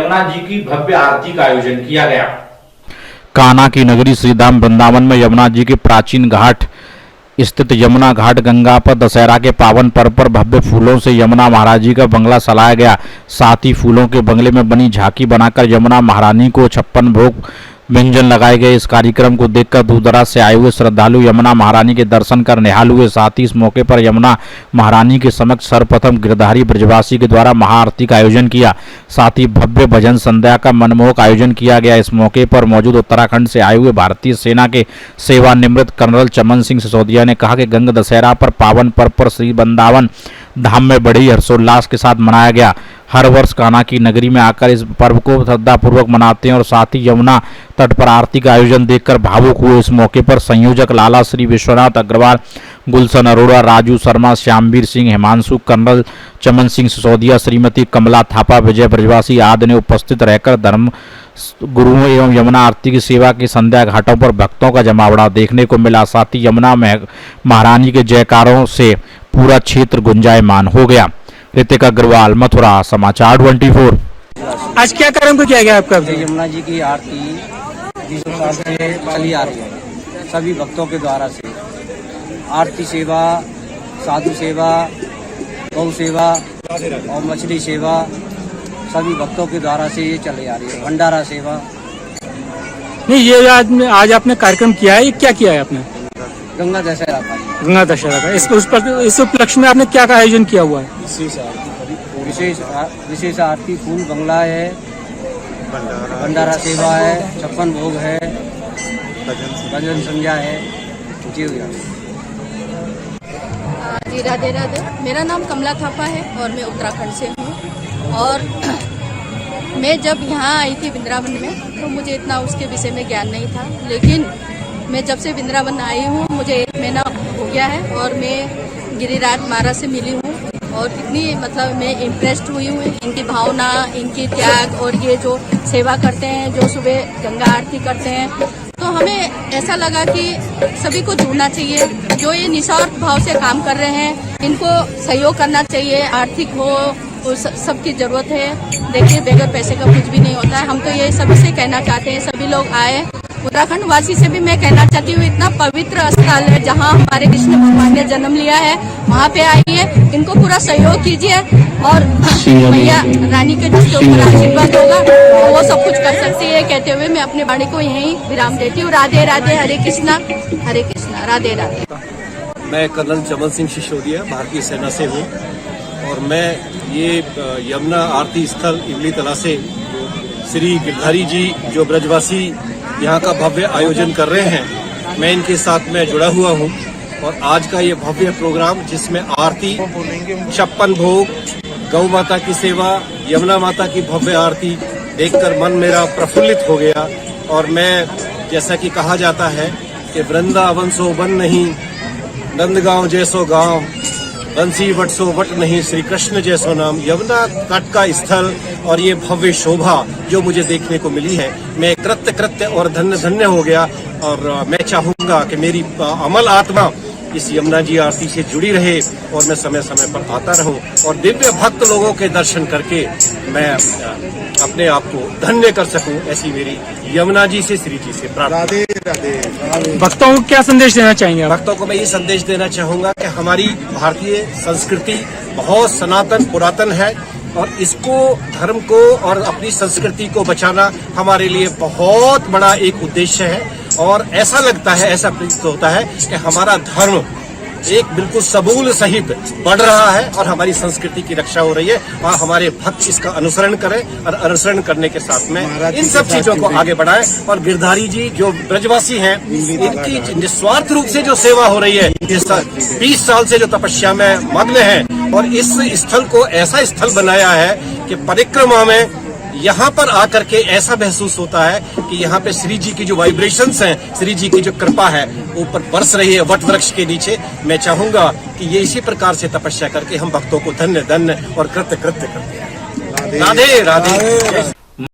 यमुना जी की भव्य आरती का आयोजन किया गया। कान्हा की नगरी श्रीधाम वृंदावन में यमुना जी के प्राचीन घाट स्थित यमुना घाट गंगा पर दशहरा के पावन पर्व पर भव्य फूलों से यमुना महाराज जी का बंगला सजाया गया। साथ ही फूलों के बंगले में बनी झांकी बनाकर यमुना महारानी को 56 भोग व्यंजन लगाए गए। इस कार्यक्रम को देखकर दूर दराज से आए हुए श्रद्धालु यमुना महारानी के दर्शन कर निहाल हुए। साथ ही इस मौके पर यमुना महारानी के समक्ष सर्वप्रथम गिरधारी ब्रजवासी के द्वारा महाआरती का आयोजन किया। साथ ही भव्य भजन संध्या का मनमोहक आयोजन किया गया। इस मौके पर मौजूद उत्तराखंड से आए हुए भारतीय सेना के सेवानिवृत्त कर्नल चमन सिंह सिसोदिया ने कहा कि गंगा दशहरा पर पावन पर्व पर श्री वृंदावन धाम में बड़ी हर्षोल्लास के साथ मनाया गया। हर वर्ष कान्हा की नगरी में आकर इस पर्व को श्रद्धापूर्वक मनाते हैं और साथ ही यमुना तट पर आरती का आयोजन देखकर भावुक हुए। इस मौके पर संयोजक लाला श्री विश्वनाथ अग्रवाल, गुलशन अरोड़ा, राजू शर्मा, श्यामवीर सिंह, हिमांशु, कर्नल चमन सिंह सिसोदिया, श्रीमती कमला थापा, विजय ब्रजवासी आदि ने उपस्थित रहकर धर्म गुरुओं एवं यमुना आरती की सेवा की संध्या घाटों पर भक्तों का जमावड़ा देखने को मिला। साथ ही यमुना महारानी के जयकारों से पूरा क्षेत्र गुंजायमान हो गया। ऋतिक अग्रवाल, मथुरा, समाचार 24। आज क्या कार्यक्रम किया गया आपका? यमुना जी की आरती 20 साल से चली आ रही है। सभी भक्तों के द्वारा से आरती सेवा, साधु सेवा, गौ सेवा और मछली सेवा सभी भक्तों के द्वारा से ये चली आ रही है। भंडारा सेवा। नहीं, ये आज आपने कार्यक्रम किया है, ये क्या किया है आपने? गंगा दशहरा का। गंगा दशहरा का इस उपलक्ष्य में आपने क्या का आयोजन किया हुआ है? विशेष आरती, फूल बंगला है, भंडारा सेवा है, 56 भोग है, भजन संध्या है। जी राधे राधे। मेरा नाम कमला थापा है और मैं उत्तराखंड से हूँ। और मैं जब यहाँ आई थी वृंदावन में तो मुझे इतना उसके विषय में ज्ञान नहीं था, लेकिन मैं जब से वृंदावन आई हूँ मुझे 1 महीना हो गया है और मैं गिरिराज महाराज से मिली हूँ और इतनी मतलब मैं इम्प्रेस्ड हुई हूँ इनकी भावना, इनकी त्याग और ये जो सेवा करते हैं, जो सुबह गंगा आरती करते हैं, तो हमें ऐसा लगा कि सभी को जुड़ना चाहिए। जो ये निस्वार्थ भाव से काम कर रहे हैं इनको सहयोग करना चाहिए। आर्थिक हो सबकी जरूरत है। देखिए, बगैर पैसे का कुछ भी नहीं होता है। हम तो ये सभी से कहना चाहते हैं, सभी लोग आए। उत्तराखंड वासी से भी मैं कहना चाहती हूँ, इतना पवित्र स्थल है जहाँ हमारे कृष्ण भगवान ने जन्म लिया है, वहाँ पे आइए, इनको पूरा सहयोग कीजिए और मैया रानी के जिसके ऊपर आशीर्वाद होगा तो वो सब कुछ कर सकती है। कहते हुए मैं अपने वाणी को यहीं विराम देती हूँ। राधे राधे, हरे कृष्णा, राधे राधे। मैं कर्नल चमन सिंह सिसोदिया भारतीय सेना से हूँ और मैं ये यमुना आरती स्थल इमली तला से श्री गिरधारी जी जो ब्रजवासी यहाँ का भव्य आयोजन कर रहे हैं, मैं इनके साथ में जुड़ा हुआ हूँ। और आज का ये भव्य प्रोग्राम जिसमें आरती, 56 भोग, गौ माता की सेवा, यमुना माता की भव्य आरती देखकर मन मेरा प्रफुल्लित हो गया। और मैं, जैसा कि कहा जाता है कि वृंदावन सो वन नहीं, नंदगांव जैसो गांव, बंसी वट सो वट नहीं, श्री कृष्ण जैसो नाम। यमुना तट का स्थल और ये भव्य शोभा जो मुझे देखने को मिली है, मैं कृत्य और धन्य हो गया। और मैं चाहूंगा कि मेरी अमल आत्मा इस यमुना जी आरती से जुड़ी रहे और मैं समय समय पर आता रहूं और दिव्य भक्त लोगों के दर्शन करके मैं अपने आप को धन्य कर सकूं, ऐसी मेरी यमुना जी से, श्री जी से प्रार्थना। भक्तों को क्या संदेश देना चाहेंगे? भक्तों को मैं ये संदेश देना चाहूंगा कि हमारी भारतीय संस्कृति बहुत सनातन पुरातन है और इसको, धर्म को और अपनी संस्कृति को बचाना हमारे लिए बहुत बड़ा एक उद्देश्य है। और ऐसा लगता है, ऐसा प्रतीत होता है कि हमारा धर्म एक बिल्कुल सबूल सहित बढ़ रहा है और हमारी संस्कृति की रक्षा हो रही है और हमारे भक्त इसका अनुसरण करें और अनुसरण करने के साथ में इन सब चीजों को आगे बढ़ाएं। और गिरधारी जी जो ब्रजवासी हैं, इनकी निस्वार्थ रूप से जो सेवा हो रही है, 20 साल से जो तपस्या में मग्न है और इस स्थल को ऐसा स्थल बनाया है कि परिक्रमा में यहाँ पर आकर के ऐसा महसूस होता है कि यहाँ पे श्री जी की जो वाइब्रेशंस हैं, श्री जी की जो कृपा है ऊपर बरस रही है वट वृक्ष के नीचे। मैं चाहूंगा कि ये इसी प्रकार से तपस्या करके हम भक्तों को धन्य और कृत्य करते हैं। राधे राधे।